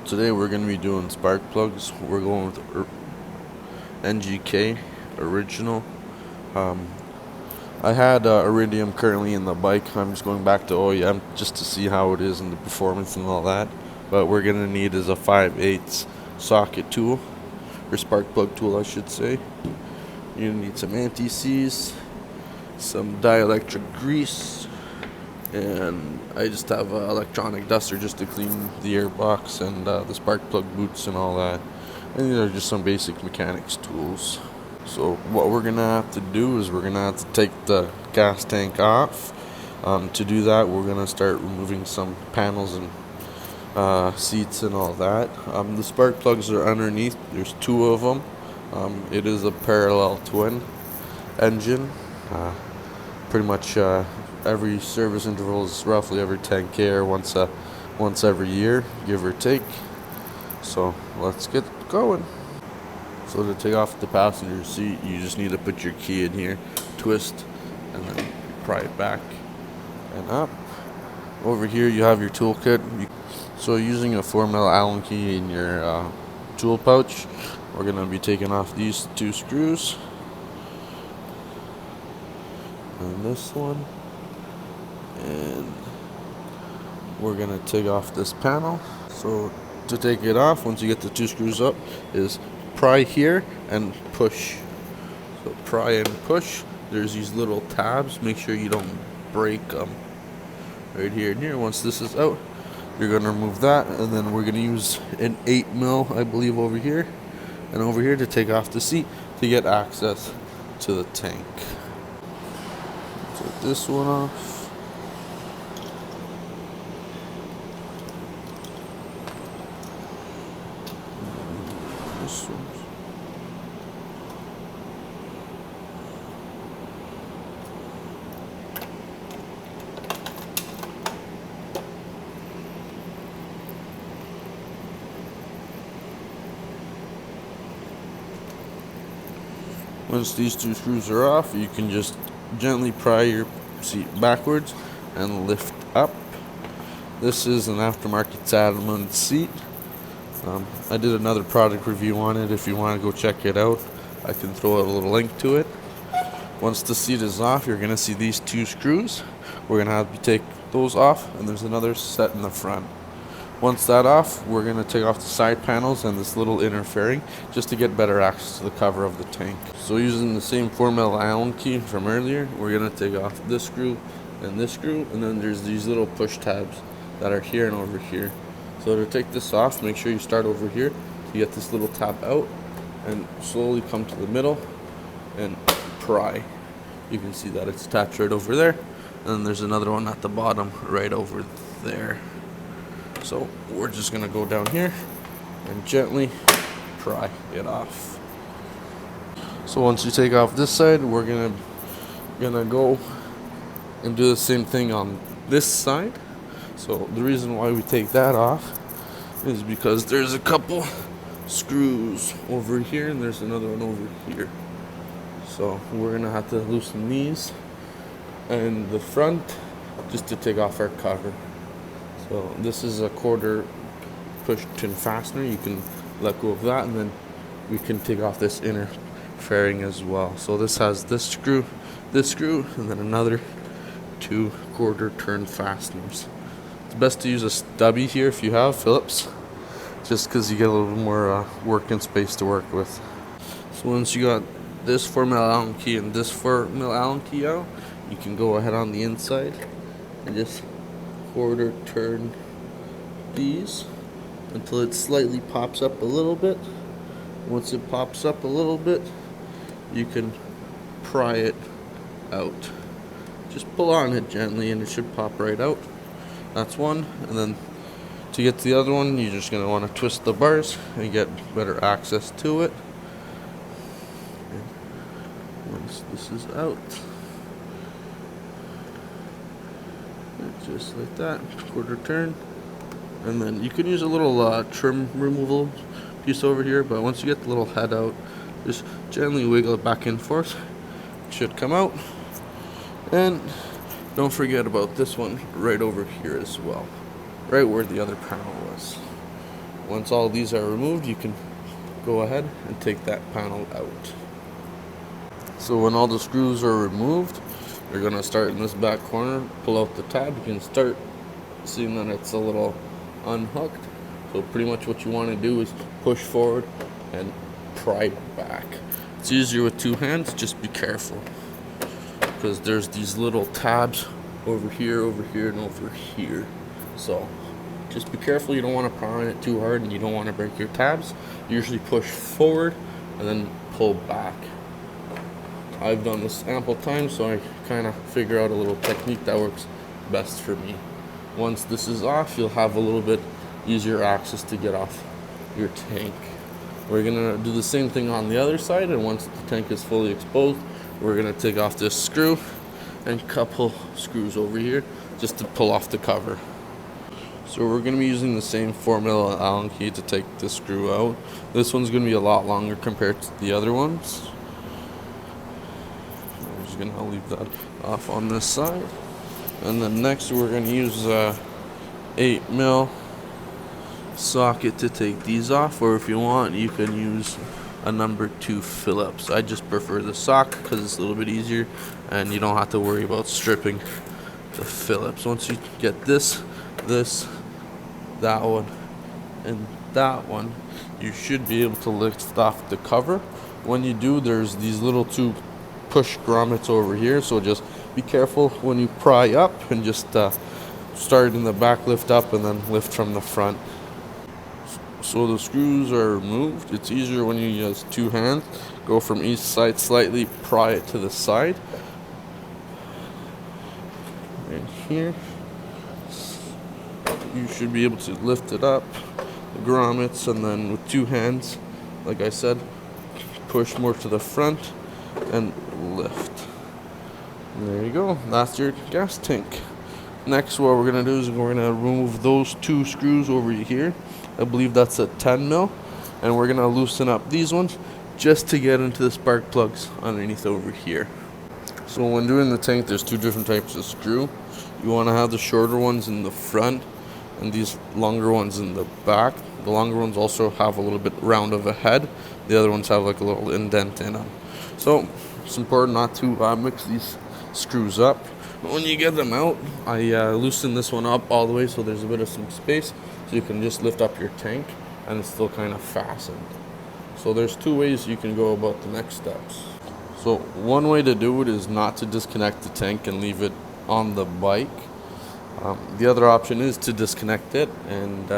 today we're going to be doing spark plugs. We're going with NGK original. I had Iridium currently in the bike. I'm just going back to OEM just to see how it is and the performance and all that. But we're going to need is a 5/8 socket tool, or spark plug tool I should say. You're going to need some anti-seize, some dielectric grease, and I just have an electronic duster just to clean the airbox and the spark plug boots and all that. And these are just some basic mechanics tools. So what we're gonna have to do is we're gonna have to take the gas tank off. To do that, we're gonna start removing some panels and seats and all that. The spark plugs are underneath. There's two of them. It is a parallel twin engine. Pretty much every service interval is roughly every 10K or once every year, give or take. So let's get going. So to take off the passenger seat, you just need to put your key in here, twist, and then pry it back and up. Over here you have your toolkit. So using a 4mm Allen key in your tool pouch, we're going to be taking off these two screws. And this one. And we're going to take off this panel. So to take it off, once you get the two screws up, is pry here and push. So pry and push. There's these little tabs. Make sure you don't break them. Right here and here. Once this is out, you're going to remove that, and then we're going to use an 8mm, I believe, over here and over here to take off the seat to get access to the tank. Take this one off. This one. Once these two screws are off, you can just gently pry your seat backwards and lift up. This is an aftermarket saddle mounted seat. I did another product review on it. If you want to go check it out, I can throw out a little link to it. Once the seat is off, you're going to see these two screws. We're going to have to take those off, and there's another set in the front. Once that off, we're going to take off the side panels and this little inner fairing just to get better access to the cover of the tank. So using the same 4mm Allen key from earlier, we're going to take off this screw, and then there's these little push tabs that are here and over here. So to take this off, make sure you start over here to get this little tab out and slowly come to the middle and pry. You can see that it's attached right over there, and then there's another one at the bottom right over there. So we're just going to go down here and gently pry it off. So once you take off this side, we're gonna go and do the same thing on this side. So the reason why we take that off is because there's a couple screws over here and there's another one over here. So we're gonna have to loosen these and the front just to take off our cover. So this is a quarter push-pin fastener. You can let go of that, and then we can take off this inner fairing as well. So this has this screw, and then another two quarter turn fasteners. It's best to use a stubby here if you have Phillips, just because you get a little bit more working space to work with. So once you got this 4mm Allen key and this 4mm Allen key out, you can go ahead on the inside and just quarter turn these until it slightly pops up a little bit. Once it pops up a little bit, you can pry it out. Just pull on it gently and it should pop right out. That's one. And then to get to the other one, you're just going to want to twist the bars and get better access to it. And once this is out, just like that, quarter turn, and then you can use a little trim removal piece over here, but once you get the little head out, just gently wiggle it back and forth. It should come out. And don't forget about this one right over here as well, right where the other panel was. Once all these are removed, you can go ahead and take that panel out. So when all the screws are removed, you're going to start in this back corner, pull out the tab. You can start seeing that it's a little unhooked. So pretty much what you want to do is push forward and pry back. It's easier with two hands, just be careful, because there's these little tabs over here, and over here. So just be careful. You don't want to pry on it too hard, and you don't want to break your tabs. You usually push forward and then pull back. I've done this ample time, so I kind of figure out a little technique that works best for me. Once this is off, you'll have a little bit easier access to get off your tank. We're gonna do the same thing on the other side, and once the tank is fully exposed, we're gonna take off this screw and couple screws over here just to pull off the cover. So we're gonna be using the same 4mm Allen key to take the screw out. This one's gonna be a lot longer compared to the other ones. I'm just gonna leave that off on this side. And then next we're gonna use 8mm socket to take these off, or if you want, you can use a number 2 Phillips. I just prefer the socket because it's a little bit easier and you don't have to worry about stripping the Phillips. Once you get this, that one, and that one, you should be able to lift off the cover. When you do, there's these little 2 push grommets over here, so just be careful when you pry up, and just start in the back, lift up, and then lift from the front. So the screws are removed. It's easier when you use 2 hands. Go from each side, slightly pry it to the side. And here, you should be able to lift it up, the grommets, and then with 2 hands, like I said, push more to the front and lift. And there you go. That's your gas tank. Next, what we're gonna do is we're gonna remove those 2 screws over here. I believe that's a 10mm, and we're gonna loosen up these ones just to get into the spark plugs underneath over here. So when doing the tank, there's 2 different types of screw. You want to have the shorter ones in the front and these longer ones in the back. The longer ones also have a little bit round of a head. The other ones have like a little indent in them. So it's important not to mix these screws up. But when you get them out, I loosen this one up all the way so there's a bit of some space, so you can just lift up your tank and it's still kind of fastened. So there's 2 ways you can go about the next steps. So one way to do it is not to disconnect the tank and leave it on the bike. The other option is to disconnect it and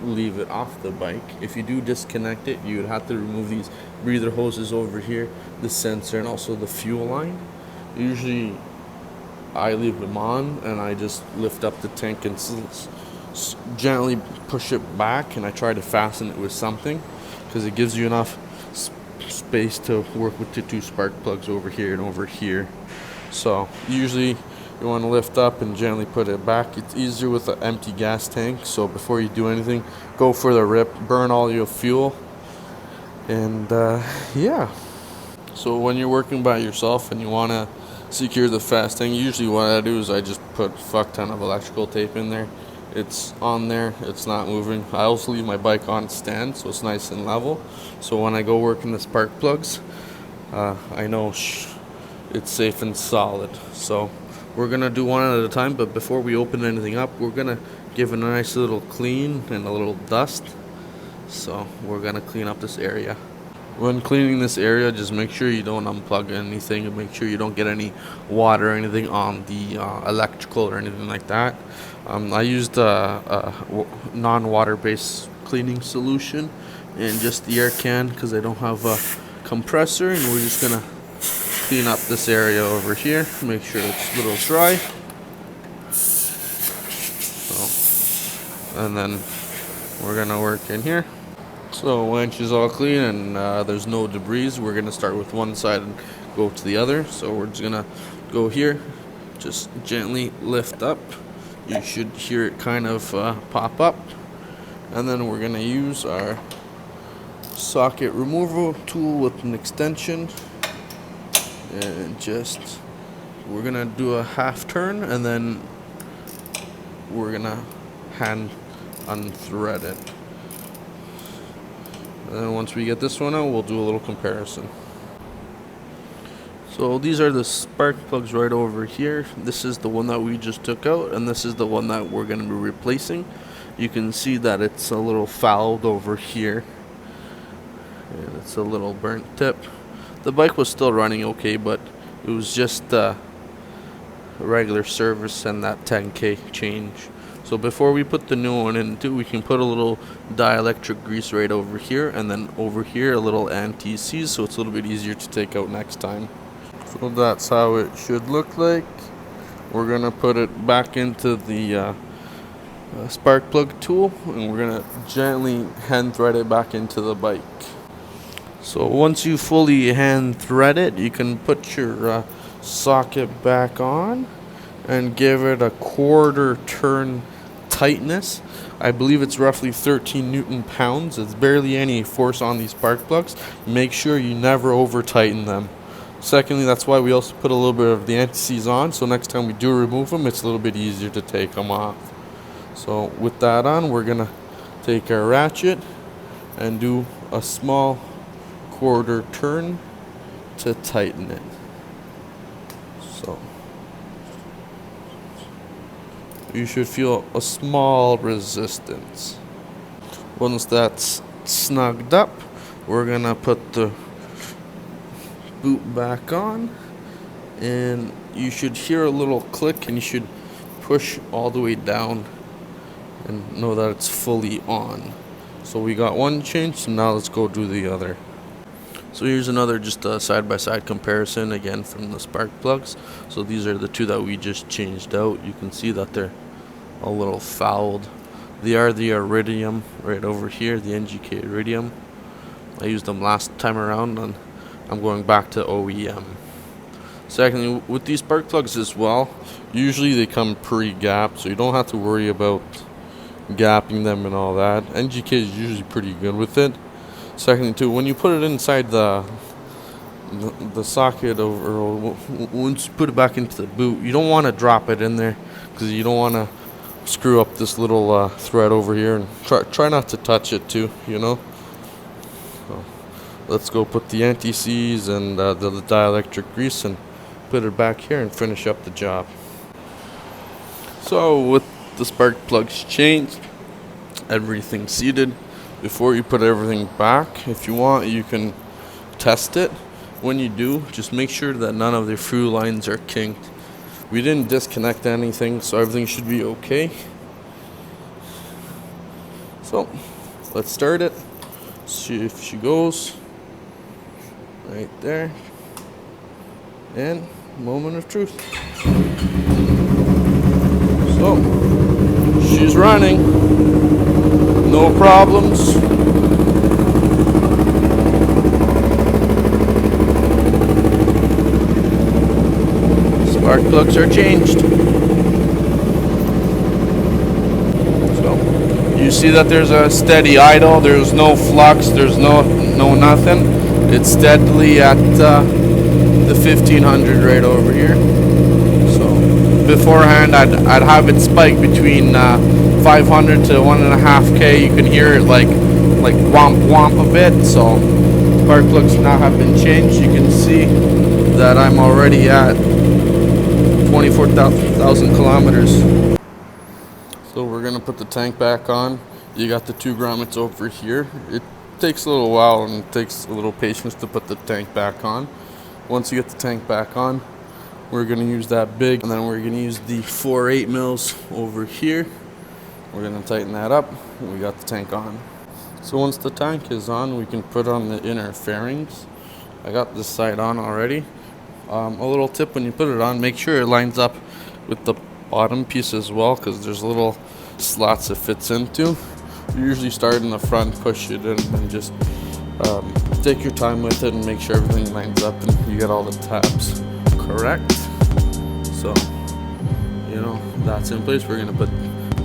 leave it off the bike. If you do disconnect it, you would have to remove these breather hoses over here, the sensor, and also the fuel line. Usually I leave them on and I just lift up the tank and gently push it back, and I try to fasten it with something because it gives you enough space to work with the 2 spark plugs over here and over here. So usually you want to lift up and gently put it back. It's easier with an empty gas tank, so before you do anything, go for the rip, burn all your fuel, and yeah. So when you're working by yourself and you want to secure the fast tank, usually what I do is I just put a fuck ton of electrical tape in there. It's on there, it's not moving. I also leave my bike on stand so it's nice and level, so when I go work in the spark plugs, I know it's safe and solid. So we're gonna do one at a time, but before we open anything up, we're gonna give it a nice little clean and a little dust. So we're gonna clean up this area. When cleaning this area, just make sure you don't unplug anything, and make sure you don't get any water or anything on the electrical or anything like that. I used a non-water based cleaning solution and just the air can because I don't have a compressor, and we're just gonna clean up this area over here, make sure it's a little dry. So, and then we're gonna work in here. So winch is all clean and there's no debris. We're gonna start with one side and go to the other. So we're just gonna go here, just gently lift up. You should hear it kind of pop up, and then we're gonna use our socket removal tool with an extension, and just we're gonna do a half turn, and then we're gonna hand unthread it. And then once we get this one out, we'll do a little comparison. So these are the spark plugs right over here. This is the one that we just took out, and this is the one that we're going to be replacing. You can see that it's a little fouled over here, and it's a little burnt tip. The bike was still running okay, but it was just regular service and that 10K change. So before we put the new one in too, we can put a little dielectric grease right over here, and then over here a little anti-seize, so it's a little bit easier to take out next time. So that's how it should look like. We're gonna put it back into the spark plug tool, and we're gonna gently hand thread it back into the bike. So once you fully hand thread it, you can put your socket back on and give it a quarter turn tightness. I believe it's roughly 13 Newton pounds. It's barely any force on these spark plugs. Make sure you never over tighten them. Secondly, that's why we also put a little bit of the anti-seize on, so next time we do remove them, it's a little bit easier to take them off. So with that on, we're gonna take our ratchet and do a small quarter turn to tighten it. So you should feel a small resistance. Once that's snugged up, we're gonna put the boot back on, and you should hear a little click, and you should push all the way down and know that it's fully on. So we got one change, so now let's go do the other. So here's another just a side-by-side comparison again from the spark plugs. So these are the two that we just changed out. You can see that they're a little fouled. They are the iridium right over here, the NGK iridium. I used them last time around, and I'm going back to OEM. Secondly, with these spark plugs as well, usually they come pre-gapped, so you don't have to worry about gapping them and all that. NGK is usually pretty good with it. Secondly, too, when you put it inside the socket, or once you put it back into the boot, you don't want to drop it in there, because you don't want to screw up this little thread over here, and try not to touch it too, you know. So let's go put the anti-seize and the dielectric grease and put it back here and finish up the job. So with the spark plugs changed, everything seated, before you put everything back, if you want, you can test it. When you do, just make sure that none of the through lines are kinked. We didn't disconnect anything, so everything should be okay. So let's start it, see if she goes. Right there. And moment of truth. So she's running, no problems. Spark plugs are changed. So you see that there's a steady idle, there's no flux, there's no nothing. It's steadily at the 1500 right over here. So beforehand I'd have it spike between 500 to 1.5K. You can hear it like womp womp a bit. So spark plugs now have been changed. You can see that I'm already at 24,000 kilometers. So we're gonna put the tank back on. You got the 2 grommets over here. It takes a little while and it takes a little patience to put the tank back on. Once you get the tank back on, we're gonna use that big, and then we're gonna use the 4/8 mils over here. We're gonna tighten that up, and we got the tank on. So once the tank is on, we can put on the inner fairings. I got this side on already. A little tip: when you put it on, make sure it lines up with the bottom piece as well, because there's little slots it fits into. You usually start in the front, push it in, and just take your time with it and make sure everything lines up and you get all the tabs correct. So, you know, that's in place. We're gonna put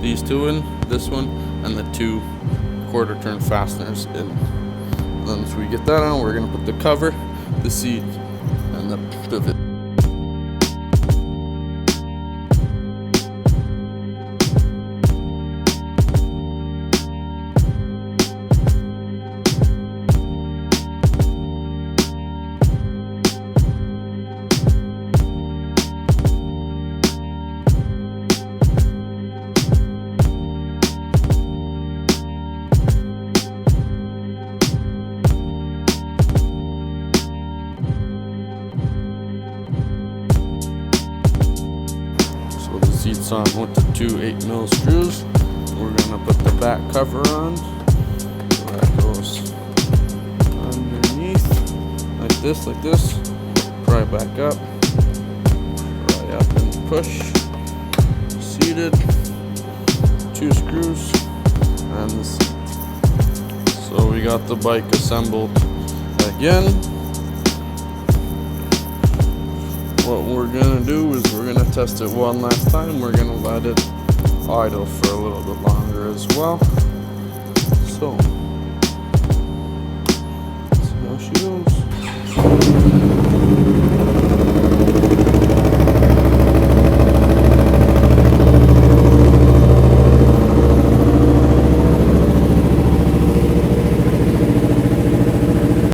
these 2 in, this one, and the 2 quarter turn fasteners in. And then once we get that on, we're gonna put the cover, the seat, and the pivot. fits on with the two 8mm screws. We're gonna put the back cover on. So that goes underneath, like this. Pry back up, pry up and push. Seated, two screws, and the seat. So we got the bike assembled again. What we're gonna do is we're gonna test it one last time. We're gonna let it idle for a little bit longer as well. So, let's see how she goes.